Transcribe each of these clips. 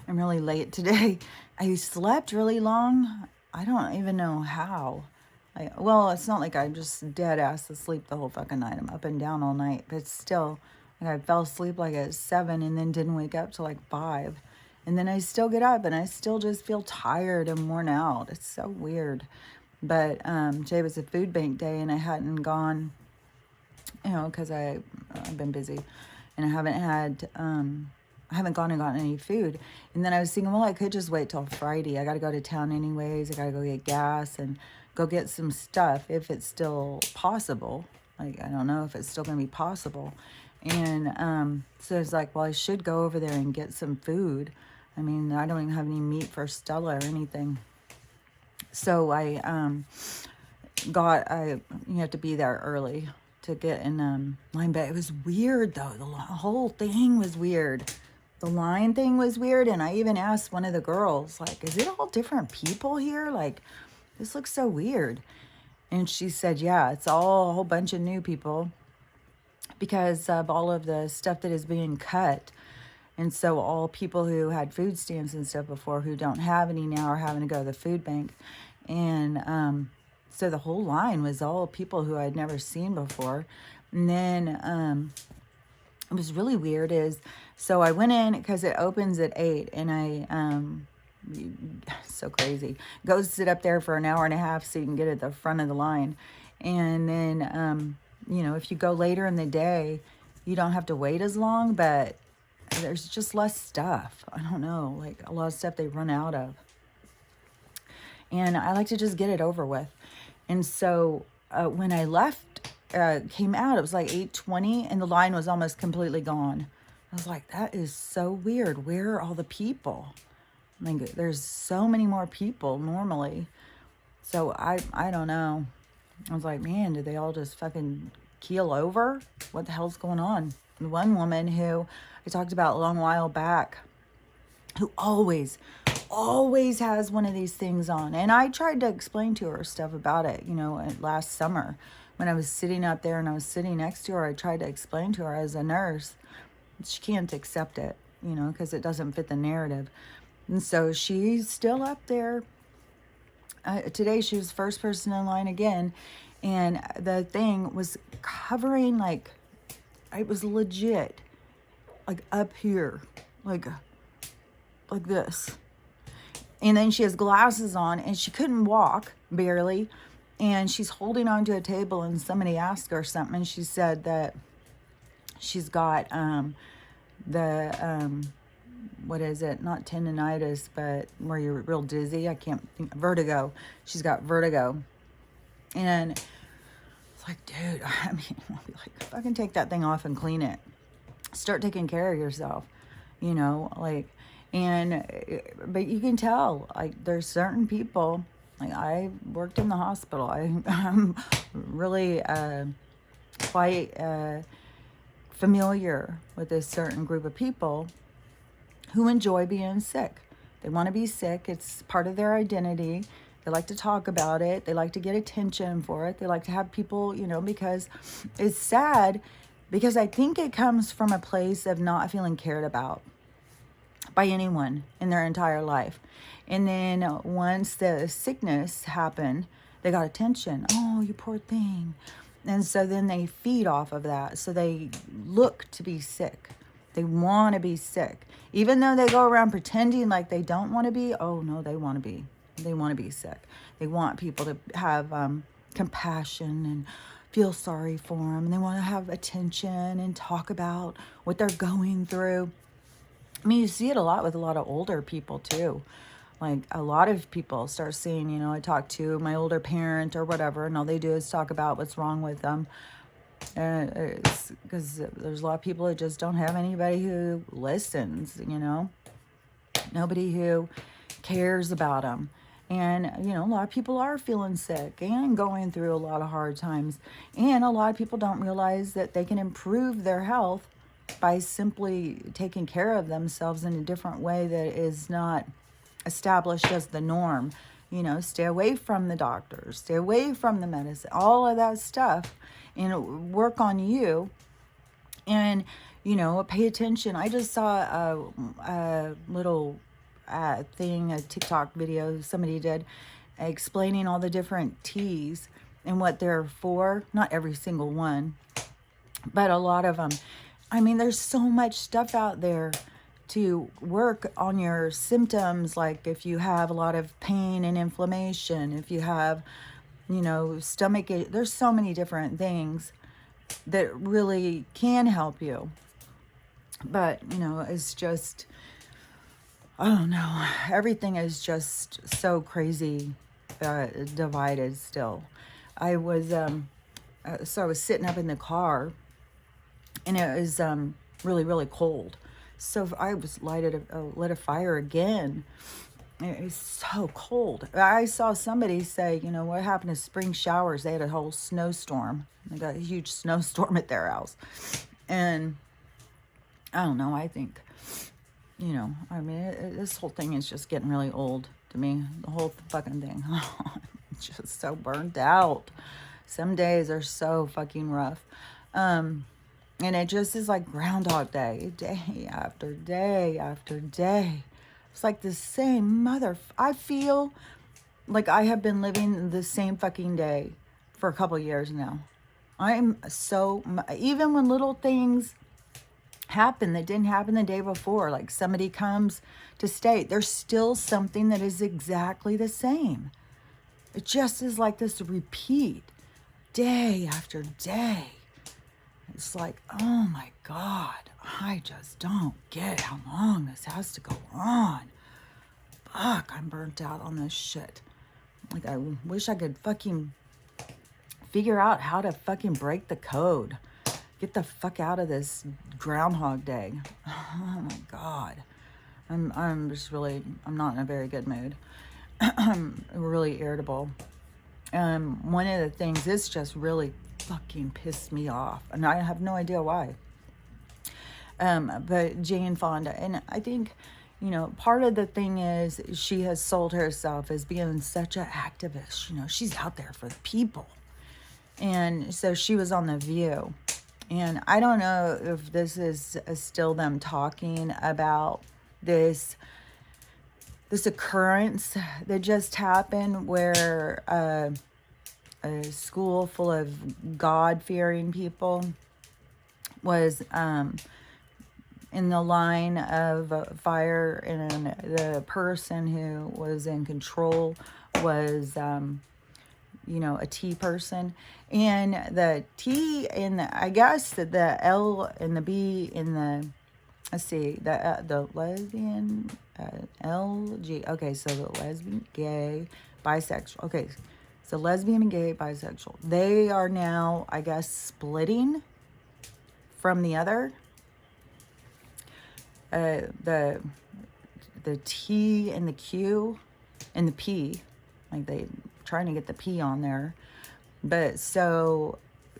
I'm really late today. I slept really long. I don't even know how. Well, it's not like I'm just dead ass asleep the whole fucking night. I'm up and down all night, but still, like I fell asleep like at 7 and then didn't wake up till like 5. And then I still get up and I still just feel tired and worn out. It's so weird. But today was a food bank day and I hadn't gone, because I've been busy and I haven't gone and gotten any food. And then I was thinking, well, I could just wait till Friday. I got to go to town anyways. I got to go get gas and go get some stuff if it's still possible. Like, I don't know if it's still going to be possible. And so it's like, well, I should go over there and get some food. I mean, I don't even have any meat for Stella or anything. So you have to be there early to get in line. But it was weird, though. The whole thing was weird. The line thing was weird. And I even asked one of the girls, like, is it all different people here? Like, this looks so weird. And she said, yeah, it's all a whole bunch of new people because of all of the stuff that is being cut. And so all people who had food stamps and stuff before who don't have any now are having to go to the food bank. And so the whole line was all people who I'd never seen before. And then it was really weird so I went in because it opens at 8 and so crazy. Go sit up there for an hour and a half so you can get at the front of the line. And then, if you go later in the day, you don't have to wait as long, but there's just less stuff. I don't know, like a lot of stuff they run out of. And I like to just get it over with. And so when I left, came out, it was like 8:20 and the line was almost completely gone. I was like, that is so weird. Where are all the people? I mean, there's so many more people normally. So I don't know. I was like, man, did they all just fucking keel over? What the hell's going on? And one woman who I talked about a long while back, who always has one of these things on. And I tried to explain to her stuff about it, last summer when I was sitting up there and I was sitting next to her. I tried to explain to her as a nurse. She can't accept it, because it doesn't fit the narrative. And so she's still up there. Today she was first person in line again. And the thing was covering, like, it was legit, like up here, like this. And then she has glasses on and she couldn't walk barely. And she's holding onto a table and somebody asked her something. And she said that she's got what is it? Not tendinitis, but where you're real dizzy. I can't think. Vertigo. She's got vertigo. And it's like, dude, I mean, I'll be like, fucking take that thing off and clean it. Start taking care of yourself, like. And but you can tell, like, there's certain people, like, I worked in the hospital. I'm really quite familiar with this certain group of people who enjoy being sick. They want to be sick. It's part of their identity. They like to talk about it. They like to get attention for it. They like to have people, because it's sad, because I think it comes from a place of not feeling cared about by anyone in their entire life. And then once the sickness happened, they got attention. Oh, you poor thing. And so then they feed off of that. So they look to be sick. They want to be sick. Even though they go around pretending like they don't want to be, oh no, they want to be. They want to be sick. They want people to have compassion and feel sorry for them. And they want to have attention and talk about what they're going through. I mean, you see it a lot with a lot of older people too. Like, a lot of people start seeing, I talk to my older parent or whatever, and all they do is talk about what's wrong with them. It's because there's a lot of people that just don't have anybody who listens, nobody who cares about them. And, a lot of people are feeling sick and going through a lot of hard times. And a lot of people don't realize that they can improve their health by simply taking care of themselves in a different way that is not established as the norm. Stay away from the doctors, stay away from the medicine, all of that stuff, and work on you. And, pay attention. I just saw a little thing, a TikTok video somebody did, explaining all the different teas and what they're for. Not every single one, but a lot of them. I mean, there's so much stuff out there to work on your symptoms. Like if you have a lot of pain and inflammation, if you have, stomach, there's so many different things that really can help you. But, it's just, I don't know. Everything is just so crazy divided still. I was sitting up in the car, and it was really, really cold. So I was lit a fire again. It was so cold. I saw somebody say, what happened to spring showers? They had a whole snowstorm. They got a huge snowstorm at their house. And I don't know. I think, this whole thing is just getting really old to me. The whole fucking thing. It's just so burnt out. Some days are so fucking rough. And it just is like Groundhog Day, day after day after day. It's like the same I feel like I have been living the same fucking day for a couple years now. Even when little things happen that didn't happen the day before, like somebody comes to state, there's still something that is exactly the same. It just is like this repeat day after day. It's like, oh my God, I just don't get how long this has to go on. Fuck, I'm burnt out on this shit. Like, I wish I could fucking figure out how to fucking break the code. Get the fuck out of this Groundhog Day. Oh my God. I'm just really, I'm not in a very good mood. I'm really irritable. One of the things, this just really fucking pissed me off, and I have no idea why. But Jane Fonda, and I think, part of the thing is she has sold herself as being such an activist. She's out there for the people. And so she was on The View. And I don't know if this is still them talking about this occurrence that just happened where a school full of God-fearing people was in the line of fire, and the person who was in control was a T person, and the T in I guess the L and the B in the, let's see, the lesbian, LG, okay, so the lesbian, gay, bisexual, okay, so lesbian and gay, bisexual, they are now, I guess, splitting from the other. The T and the Q and the P, like they trying to get the P on there, but so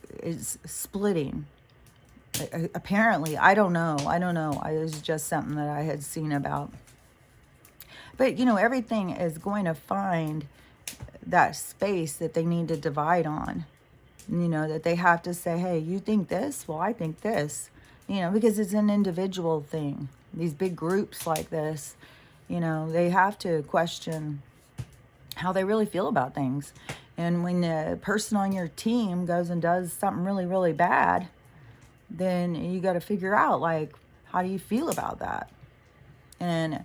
it's splitting. Apparently, I don't know. It was just something that I had seen about. But everything is going to find that space that they need to divide on. That they have to say, hey, you think this? Well, I think this. Because it's an individual thing. These big groups like this, they have to question how they really feel about things. And when the person on your team goes and does something really, really bad, then you got to figure out, like, how do you feel about that? And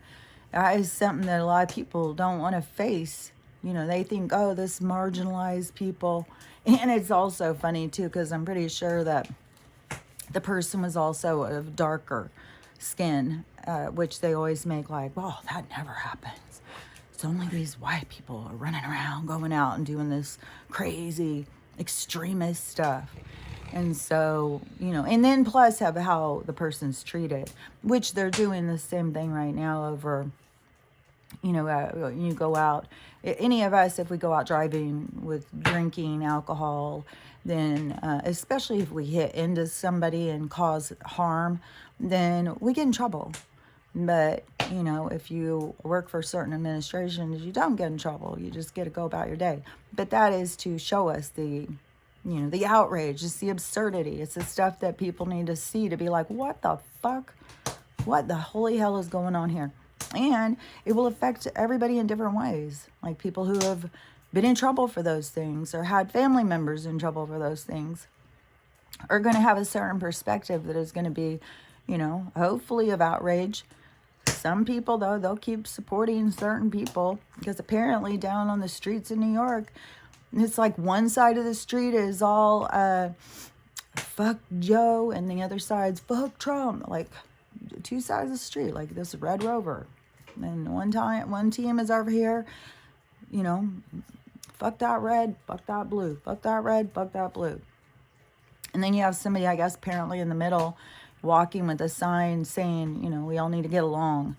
that is something that a lot of people don't want to face. They think, oh, this marginalized people. And it's also funny, too, because I'm pretty sure that the person was also of darker skin, which they always make like, well, that never happens. It's only these white people are running around, going out and doing this crazy extremist stuff. And so, and then plus have how the person's treated, which they're doing the same thing right now over, you go out, any of us, if we go out driving with drinking alcohol, then especially if we hit into somebody and cause harm, then we get in trouble. But, if you work for certain administrations, you don't get in trouble. You just get to go about your day. But that is to show us the outrage. It's the absurdity. It's the stuff that people need to see to be like, what the fuck? What the holy hell is going on here? And it will affect everybody in different ways. Like people who have been in trouble for those things or had family members in trouble for those things are going to have a certain perspective that is going to be, hopefully of outrage. Some people, though, they'll keep supporting certain people because apparently down on the streets in New York, it's like one side of the street is all fuck Joe and the other side's fuck Trump. Like two sides of the street, like this Red Rover. And one team is over here, fuck that red, fuck that blue, fuck that red, fuck that blue. And then you have somebody, I guess, apparently in the middle walking with a sign saying, we all need to get along.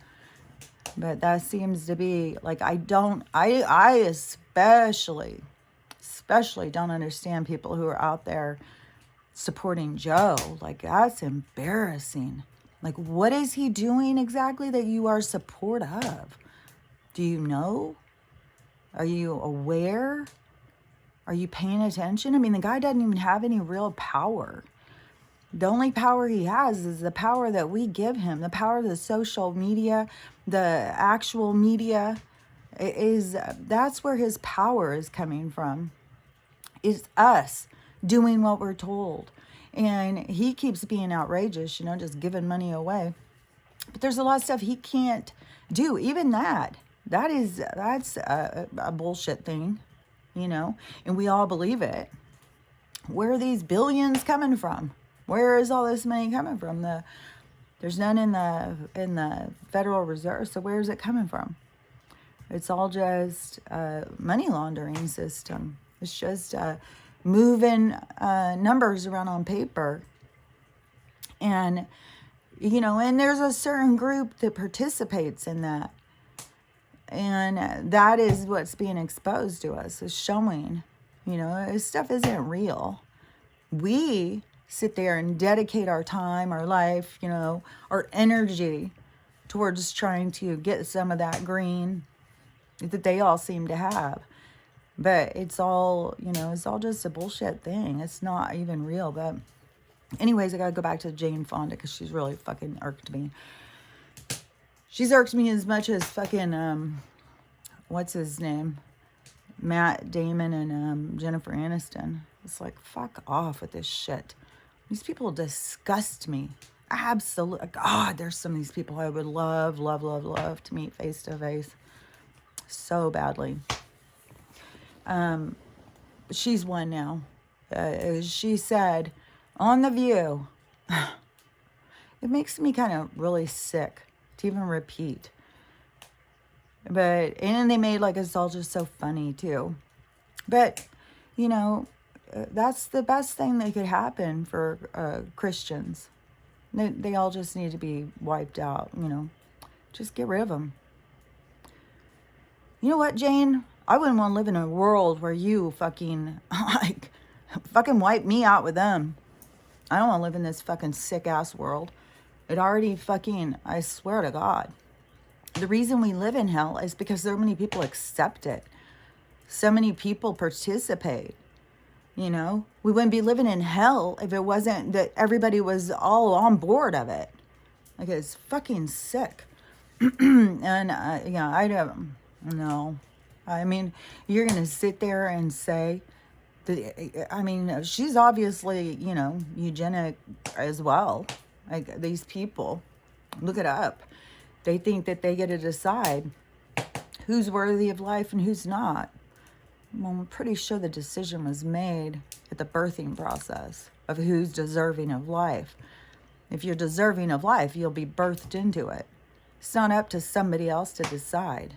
But that seems to be like, I especially don't understand people who are out there supporting Joe. Like, that's embarrassing. Like, what is he doing exactly that you are support of? Do you know? Are you aware? Are you paying attention? I mean, the guy doesn't even have any real power. The only power he has is the power that we give him, the power of the social media, the actual media. That's where his power is coming from. It's us doing what we're told. And he keeps being outrageous, just giving money away. But there's a lot of stuff he can't do. Even that's a bullshit thing, and we all believe it. Where are these billions coming from? Where is all this money coming from? There's none in the Federal Reserve, so where is it coming from? It's all just money laundering system. It's just moving numbers around on paper. And, and there's a certain group that participates in that. And that is what's being exposed to us, is showing, this stuff isn't real. We sit there and dedicate our time, our life, our energy towards trying to get some of that green that they all seem to have. But it's all, it's all just a bullshit thing. It's not even real. But anyways, I got to go back to Jane Fonda because she's really fucking irked me. She's irked me as much as fucking, what's his name? Matt Damon and Jennifer Aniston. It's like, fuck off with this shit. These people disgust me. Absolutely. God, there's some of these people I would love to meet face to face. So badly. She's one now. She said on The View, it makes me kind of really sick to even repeat. And they made like it's all just so funny too. But, that's the best thing that could happen for Christians. They all just need to be wiped out, Just get rid of them. You know what, Jane? I wouldn't want to live in a world where you fucking wipe me out with them. I don't want to live in this fucking sick-ass world. It already I swear to God. The reason we live in hell is because so many people accept it. So many people participate. We wouldn't be living in hell if it wasn't that everybody was all on board of it. Like, it's fucking sick. And, I don't know. I mean, you're going to sit there and say, she's obviously, eugenic as well. Like, these people, look it up. They think that they get to decide who's worthy of life and who's not. Well, I'm pretty sure the decision was made at the birthing process of who's deserving of life. If you're deserving of life, you'll be birthed into it. It's not up to somebody else to decide.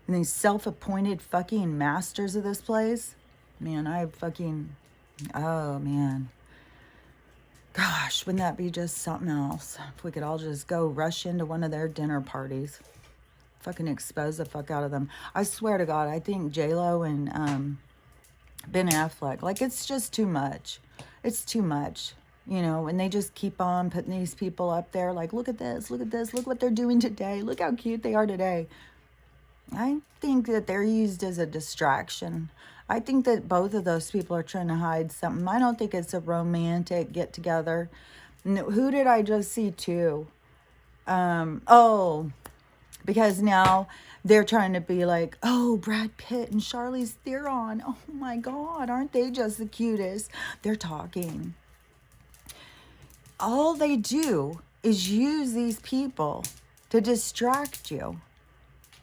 And these self-appointed fucking masters of this place, man, oh man. Gosh, wouldn't that be just something else? If we could all just go rush into one of their dinner parties. Fucking expose the fuck out of them. I swear to God, I think J-Lo and Ben Affleck, like, it's just too much. It's too much. And they just keep on putting these people up there like, look at this, look what they're doing today. Look how cute they are today. I think that they're used as a distraction. I think that both of those people are trying to hide something. I don't think it's a romantic get-together. Who did I just see too? because now they're trying to be like, oh, Brad Pitt and Charlize Theron, oh my God, aren't they just the cutest? They're talking. All they do is use these people to distract you.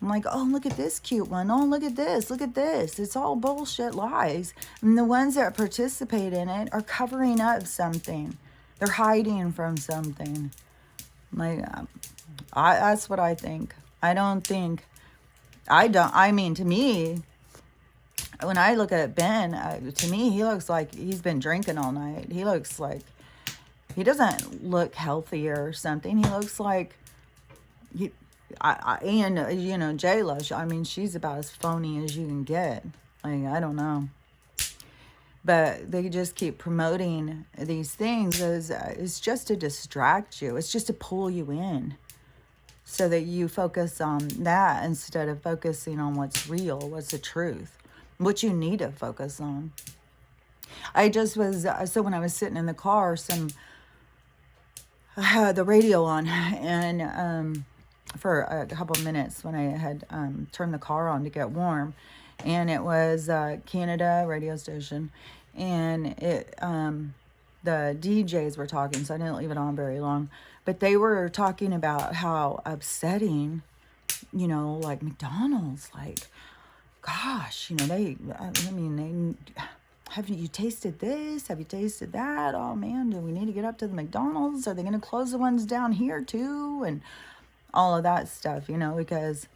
I'm like, oh, look at this cute one. Oh, look at this. Look at this. It's all bullshit lies. And the ones that participate in it are covering up something. They're hiding from something. Like, that's what I think. I mean, to me, when I look at Ben, to me, he looks like he's been drinking all night. He looks like, he doesn't look healthy or something. He looks like, and you know, J-Lo, I mean, she's about as phony as you can get. Like, I don't know. But they just keep promoting these things as it's just to distract you. It's just to pull you in so that you focus on that instead of focusing on what's real, what's the truth, what you need to focus on. I just was, so when I was sitting in the car, I had the radio on, and for a couple of minutes when I had turned the car on to get warm, and it was Canada radio station, and it the DJs were talking, so I didn't leave it on very long, but they were talking about how upsetting, you know, like McDonald's, like, gosh, you know, have you tasted this? Have you tasted that? Oh man, do we need to get up to the McDonald's? Are they going to close the ones down here too? And all of that stuff, you know, because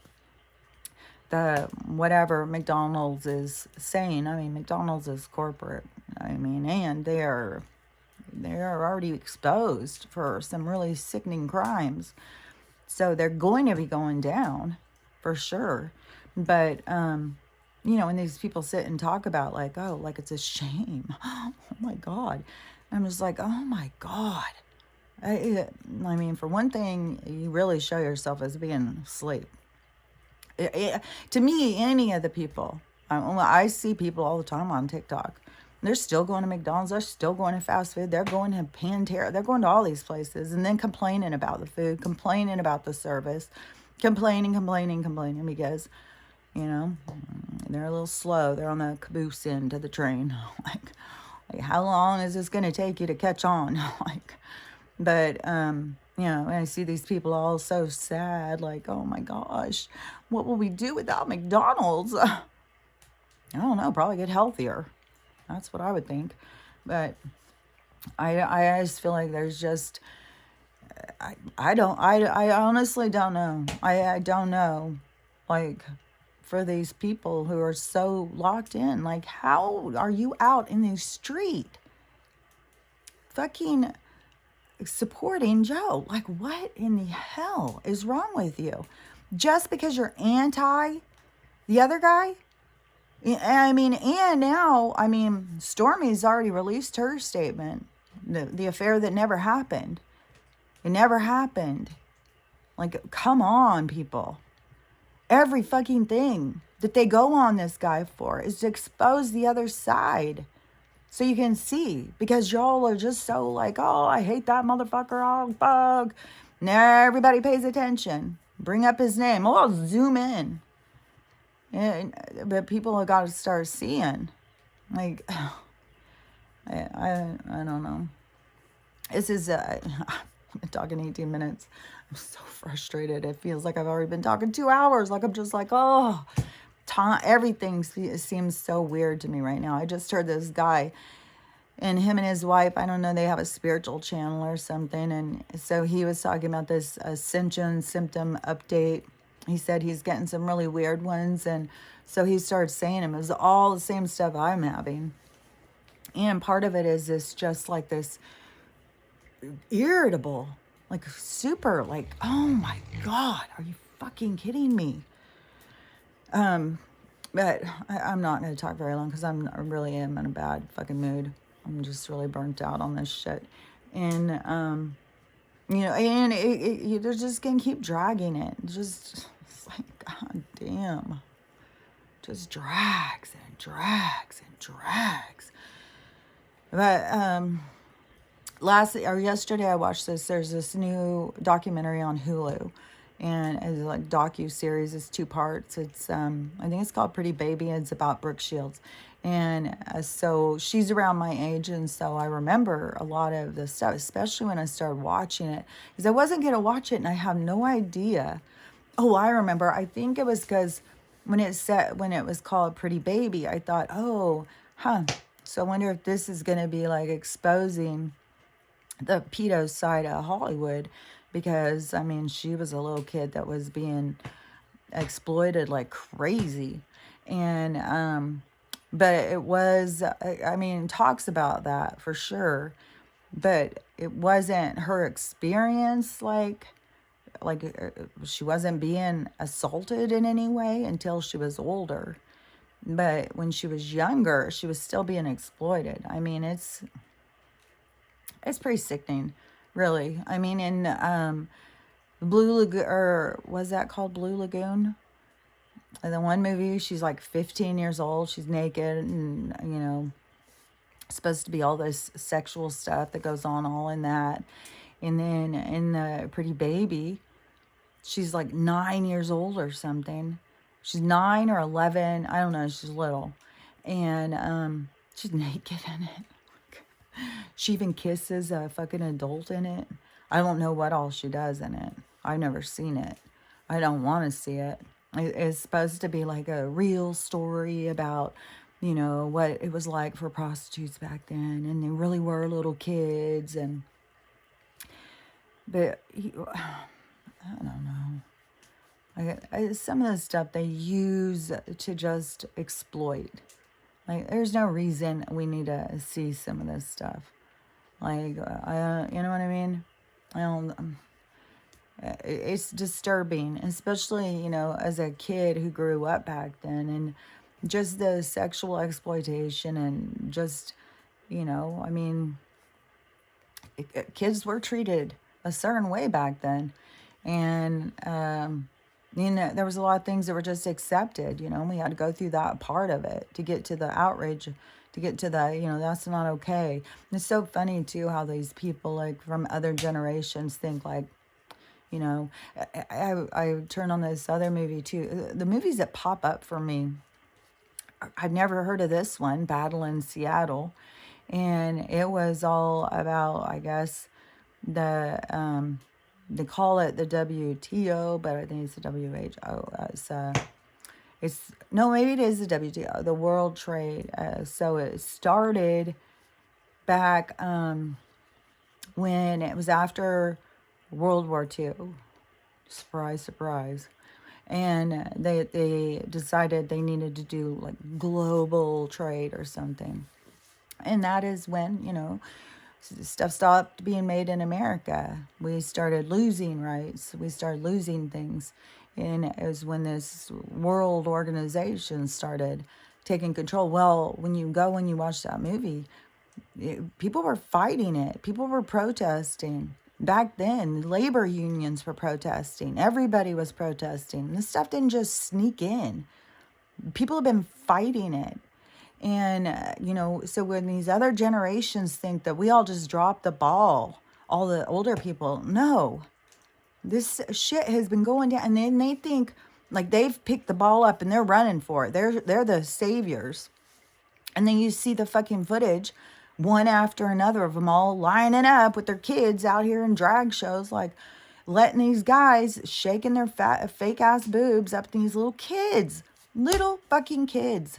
whatever McDonald's is saying, I mean, McDonald's is corporate. I mean, and they are already exposed for some really sickening crimes. So they're going to be going down for sure. But, you know, when these people sit and talk about like, oh, like it's a shame. Oh my God. I'm just like, oh my God. I mean, for one thing, you really show yourself as being asleep. To me, any of the people, I see people all the time on TikTok. They're still going to McDonald's. They're still going to fast food. They're going to Pantera. They're going to all these places and then complaining about the food, complaining about the service, complaining because, you know, they're a little slow. They're on the caboose end of the train. like how long is this going to take you to catch on? But, you know, I see these people all so sad, like, oh my gosh, what will we do without McDonald's? I don't know, probably get healthier. That's what I would think. But I just feel like there's just, I honestly don't know. I don't know, like, for these people who are so locked in, like, how are you out in the street fucking supporting Joe? Like, what in the hell is wrong with you? Just because you're anti the other guy? I mean, and now, I mean, Stormy's already released her statement. The affair that never happened. It never happened. Like, come on, people. Every fucking thing that they go on this guy for is to expose the other side. So you can see, because y'all are just so like, oh, I hate that motherfucker, oh, fuck. Now everybody pays attention. Bring up his name. Oh, I'll zoom in. But people have got to start seeing. Like, I don't know. This is, I've been talking 18 minutes. I'm so frustrated. It feels like I've already been talking 2 hours. Like, I'm just like, oh, everything seems so weird to me right now. I just heard this guy and him and his wife, I don't know, they have a spiritual channel or something. And so he was talking about this ascension symptom update. He said he's getting some really weird ones. And so he started saying them. It was all the same stuff I'm having. And part of it is this, just like this irritable, like super, like, oh my God, are you fucking kidding me? But I'm not going to talk very long because I really am in a bad fucking mood. I'm just really burnt out on this shit. And, you know, and they're just going to keep dragging it. It's like, God damn. Just drags and drags and drags. But, yesterday I watched this. There's this new documentary on Hulu. and it's like docu-series. It's 2 parts. It's I think it's called Pretty Baby, and it's about Brooke Shields. And so she's around my age, and so I remember a lot of the stuff, especially when I started watching it, because I wasn't going to watch it and I have no idea. Oh, I remember. I think it was because when it was called Pretty Baby, I thought, oh, huh. So I wonder if this is going to be like exposing the pedo side of Hollywood, because I mean, she was a little kid that was being exploited like crazy. And but it was, I mean, talks about that for sure, but it wasn't her experience. She wasn't being assaulted in any way until she was older, but when she was younger she was still being exploited. I mean, it's pretty sickening, really. I mean, in Blue Lagoon, or was that called Blue Lagoon? In the one movie, she's like 15 years old. She's naked, and supposed to be all this sexual stuff that goes on all in that. And then in the Pretty Baby, she's like 9 years old or something. She's 9 or 11. I don't know. She's little, and she's naked in it. She even kisses a fucking adult in it. I don't know what all she does in it. I've never seen it. I don't want to see it. It's supposed to be like a real story about, what it was like for prostitutes back then. And they really were little kids. But I don't know. Some of the stuff they use to just exploit. Like, there's no reason we need to see some of this stuff. Like, you know what I mean? I don't. It's disturbing, especially as a kid who grew up back then, and just the sexual exploitation, and just, I mean, kids were treated a certain way back then, and there was a lot of things that were just accepted. We had to go through that part of it to get to the outrage, to get to the, that's not okay. And it's so funny too how these people like from other generations think like, I turn on this other movie too. The movies that pop up for me, I've never heard of this one, Battle in Seattle, and it was all about, I guess, they call it the WTO, but I think it's the WHO. Maybe it is the WTO, the World Trade. So it started back when it was after World War II. Surprise, surprise. And they decided they needed to do like global trade or something. And that is when, stuff stopped being made in America. We started losing rights. We started losing things. And it was when this world organization started taking control. Well, when you watch that movie, people were fighting it. People were protesting. Back then, labor unions were protesting. Everybody was protesting. This stuff didn't just sneak in. People have been fighting it. And, so when these other generations think that we all just dropped the ball, all the older people, no. This shit has been going down. And then they think like they've picked the ball up and they're running for it. They're the saviors. And then you see the fucking footage, one after another, of them all lining up with their kids out here in drag shows, like letting these guys shaking their fake ass boobs up to these little kids. Little fucking kids.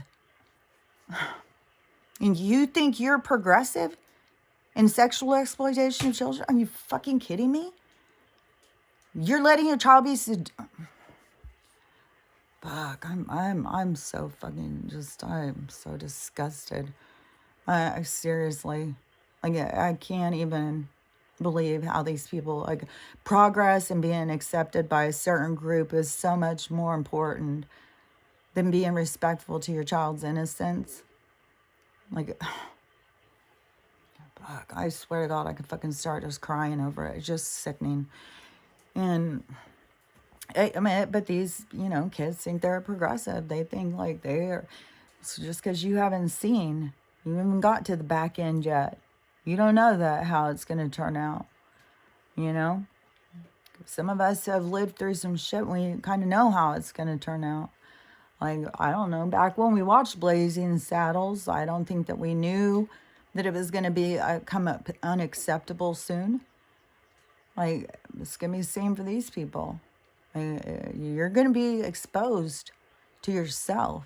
And you think you're progressive in sexual exploitation of children? Are you fucking kidding me? You're letting your child be fuck, I'm so fucking I'm so disgusted. I seriously, like, I can't even believe how these people, like, progress and being accepted by a certain group is so much more important than being respectful to your child's innocence. Like, fuck, I swear to God, I could fucking start just crying over it. It's just sickening. And I mean, but these, kids think they're progressive. They think like they're, so just because you haven't seen, you haven't got to the back end yet. You don't know how it's going to turn out, some of us have lived through some shit. We kind of know how it's going to turn out. Like, I don't know, back when we watched Blazing Saddles, I don't think that we knew that it was going to be come up unacceptable soon. Like, it's going to be the same for these people. You're going to be exposed to yourself,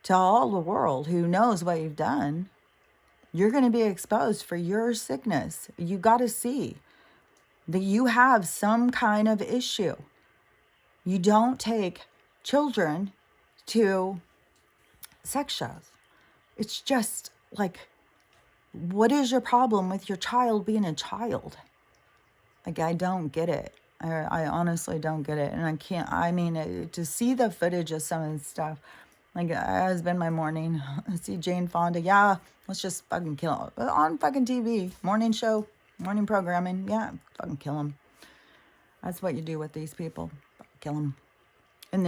to all the world who knows what you've done. You're going to be exposed for your sickness. You got to see that you have some kind of issue. You don't take children to sex shows. It's just like, what is your problem with your child being a child? Like, I don't get it. I honestly don't get it. And I can't, I mean, to see the footage of some of this stuff, like, it has been my morning. I see Jane Fonda. Yeah, let's just fucking kill him. On fucking TV, morning show, morning programming. Yeah, fucking kill him. That's what you do with these people. Kill them. And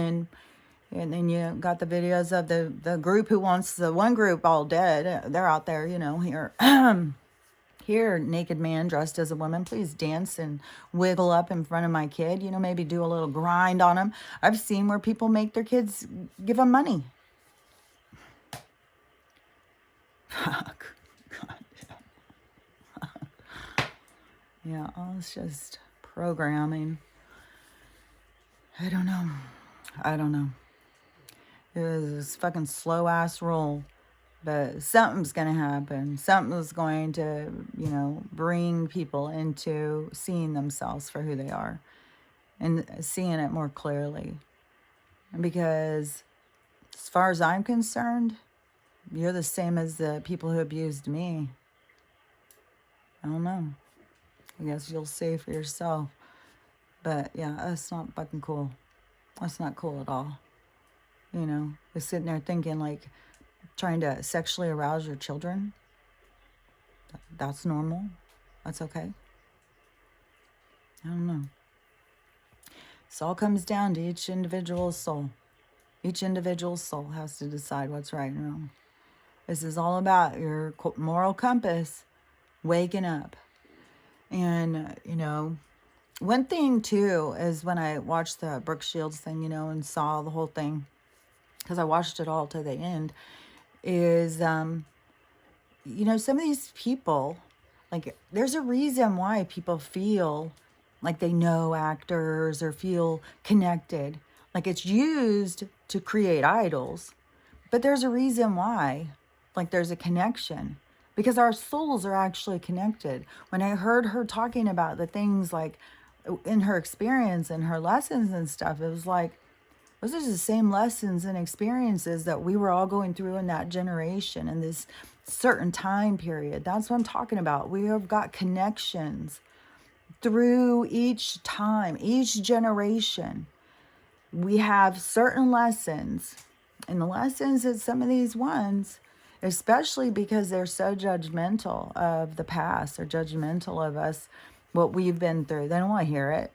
then you got the videos of the group who wants the one group all dead. They're out there, here. Here, naked man dressed as a woman. Please dance and wiggle up in front of my kid. Maybe do a little grind on them. I've seen where people make their kids give them money. Fuck. God. Yeah, it's just programming. I don't know. It was this fucking slow ass roll. But something's going to happen. Something's going to, bring people into seeing themselves for who they are and seeing it more clearly. Because as far as I'm concerned, you're the same as the people who abused me. I don't know. I guess you'll see for yourself. But yeah, that's not fucking cool. That's not cool at all. You're sitting there thinking like, trying to sexually arouse your children, that's normal. That's okay. I don't know. This all comes down to each individual soul. Each individual soul has to decide what's right and wrong. This is all about your moral compass waking up. And, one thing too is when I watched the Brooke Shields thing, and saw the whole thing, because I watched it all to the end, is, some of these people, like, there's a reason why people feel like they know actors or feel connected. Like, it's used to create idols, but there's a reason why, like, there's a connection, because our souls are actually connected. When I heard her talking about the things, like, in her experience and her lessons and stuff, it was like, those are the same lessons and experiences that we were all going through in that generation in this certain time period. That's what I'm talking about. We have got connections through each time, each generation. We have certain lessons. And the lessons that some of these ones, especially because they're so judgmental of the past, or judgmental of us, what we've been through, they don't want to hear it.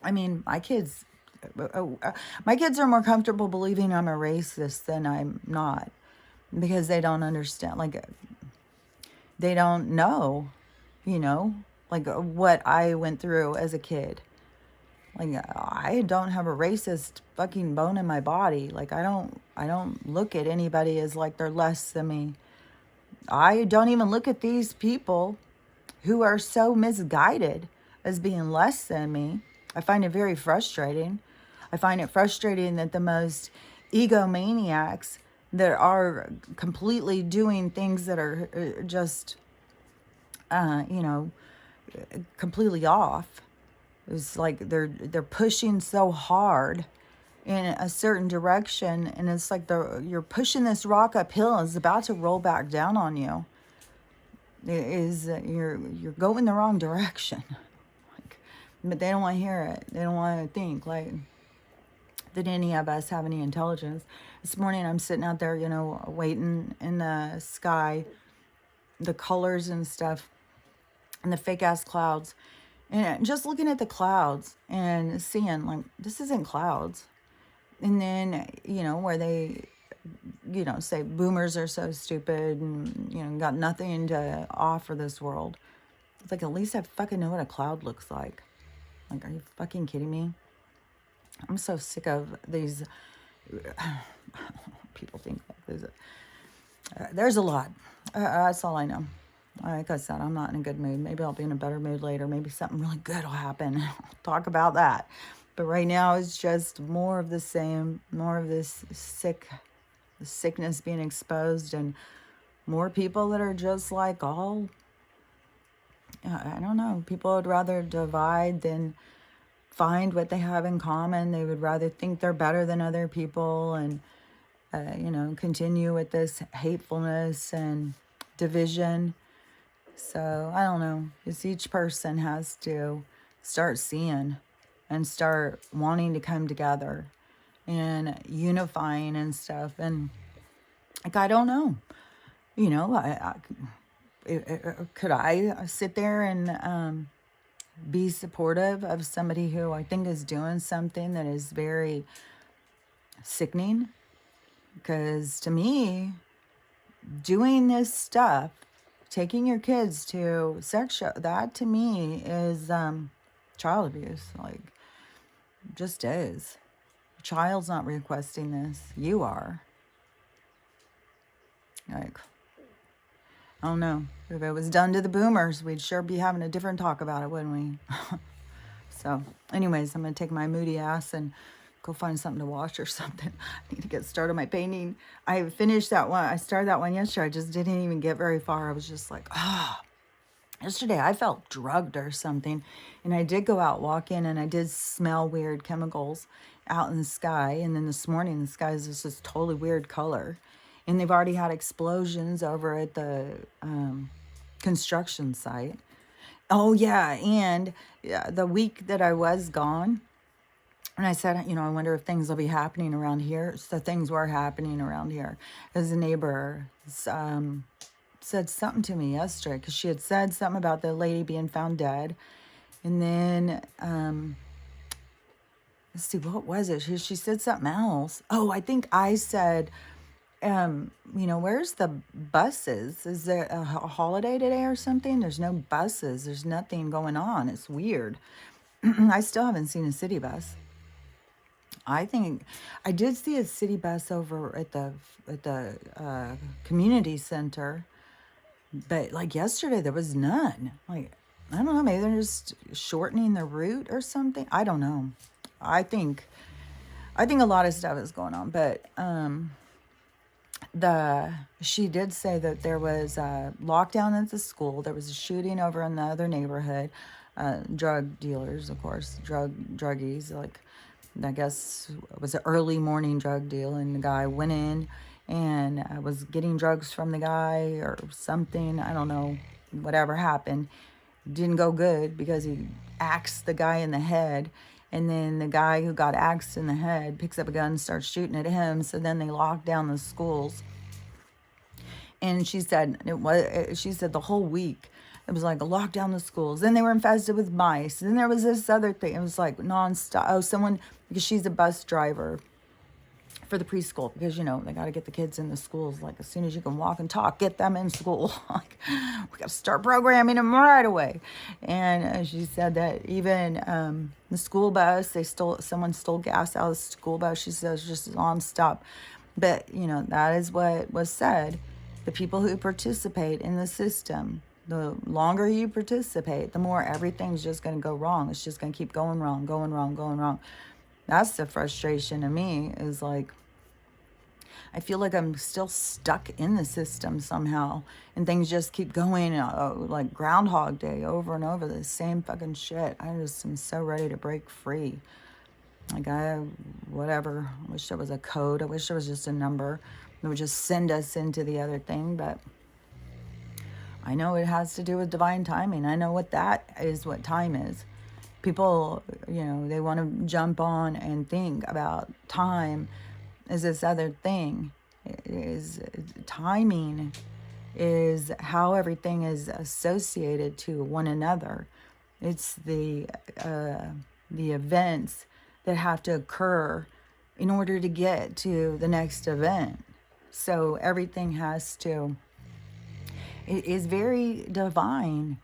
I mean, my kids are more comfortable believing I'm a racist than I'm not, because they don't understand, like, they don't know, like, what I went through as a kid. Like, I don't have a racist fucking bone in my body. Like, I don't look at anybody as like they're less than me. I don't even look at these people who are so misguided as being less than me. I find it very frustrating. I find it frustrating that the most egomaniacs that are completely doing things that are just, completely off. It's like they're pushing so hard in a certain direction, and it's like you're pushing this rock uphill and it's about to roll back down on you. You're going the wrong direction. But they don't want to hear it. They don't want to think like that any of us have any intelligence. This morning I'm sitting out there, waiting in the sky, the colors and stuff, and the fake ass clouds, and just looking at the clouds and seeing like, this isn't clouds. And then, where they, say boomers are so stupid and, got nothing to offer this world. It's like, at least I fucking know what a cloud looks like. Like, are you fucking kidding me? I'm so sick of these people think like there's a lot. That's all I know. Like I said, I'm not in a good mood. Maybe I'll be in a better mood later. Maybe something really good will happen. I'll talk about that. But right now, it's just more of the same, more of this sickness being exposed, and more people that are just like all, I don't know, people would rather divide than find what they have in common. They would rather think they're better than other people, and continue with this hatefulness and division. So I don't know. Just each person has to start seeing and start wanting to come together and unifying and stuff. And like, I don't know. Could I sit there and be supportive of somebody who I think is doing something that is very sickening? Because to me, doing this stuff, taking your kids to sex show, that to me is child abuse. Like, just is. The child's not requesting this. You are. Like, I don't know. If it was done to the boomers, we'd sure be having a different talk about it, wouldn't we? So, anyways, I'm going to take my moody ass and go find something to watch or something. I need to get started on my painting. I finished that one. I started that one yesterday. I just didn't even get very far. I was just like, yesterday I felt drugged or something. And I did go out walking, and I did smell weird chemicals out in the sky. And then this morning, the sky is just this totally weird color. And they've already had explosions over at the construction site. Oh, yeah. And the week that I was gone, and I said, I wonder if things will be happening around here. So things were happening around here. As a neighbor said something to me yesterday, because she had said something about the lady being found dead. And then, let's see, what was it? She said something else. Oh, I think I said, where's the buses? Is there a holiday today or something? There's no buses. There's nothing going on. It's weird. I still haven't seen a city bus. I think I did see a city bus over at the community center, but like yesterday there was none. Like, I don't know, maybe they're just shortening the route or something. I don't know. I think a lot of stuff is going on, but she did say that there was a lockdown at the school. There was a shooting over in the other neighborhood. Drug dealers, of course, druggies, like, I guess it was an early morning drug deal, and the guy went in and was getting drugs from the guy or something. I don't know, whatever happened. Didn't go good because he axed the guy in the head. And then the guy who got axed in the head picks up a gun and starts shooting at him. So then they locked down the schools. And she said the whole week it was like a lockdown the schools. Then they were infested with mice. Then there was this other thing. It was like nonstop. Oh, because she's a bus driver for the preschool, because they got to get the kids in the schools like as soon as you can walk and talk, get them in school. Like, we got to start programming them right away. And she said that even the school bus, someone stole gas out of the school bus. She says just nonstop. But that is what was said. The people who participate in the system, the longer you participate, the more everything's just going to go wrong. It's just going to keep going wrong, going wrong, going wrong. That's the frustration to me, is like, I feel like I'm still stuck in the system somehow, and things just keep going like Groundhog Day over and over, the same fucking shit. I just am so ready to break free. Like, whatever. I wish there was a code. I wish there was just a number that would just send us into the other thing, but I know it has to do with divine timing. I know what time is. People, they want to jump on and think about time as this other thing. Timing is how everything is associated to one another. It's the events that have to occur in order to get to the next event. So everything it is very divine.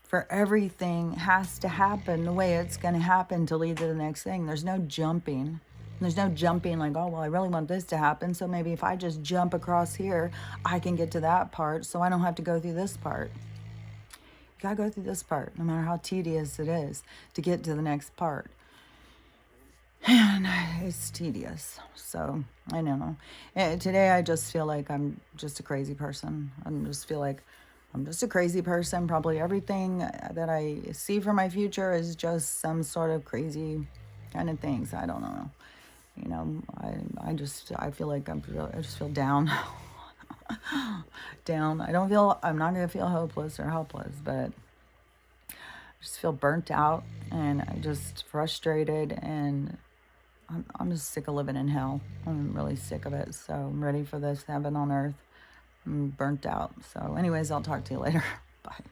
for everything has to happen the way it's going to happen to lead to the next thing. There's no jumping. There's no jumping like, oh, well, I really want this to happen. So maybe if I just jump across here, I can get to that part. So I don't have to go through this part. You got to go through this part, no matter how tedious it is, to get to the next part. And it's tedious. So I know. And today I just feel like I'm just a crazy person. I just feel like I'm just a crazy person. Probably everything that I see for my future is just some sort of crazy kind of things. I don't know. You know, I feel like I just feel down. Down. I'm not going to feel hopeless or helpless, but I just feel burnt out, and I just frustrated, and I'm just sick of living in hell. I'm really sick of it. So I'm ready for this heaven on earth. I'm burnt out. So anyways, I'll talk to you later. Bye.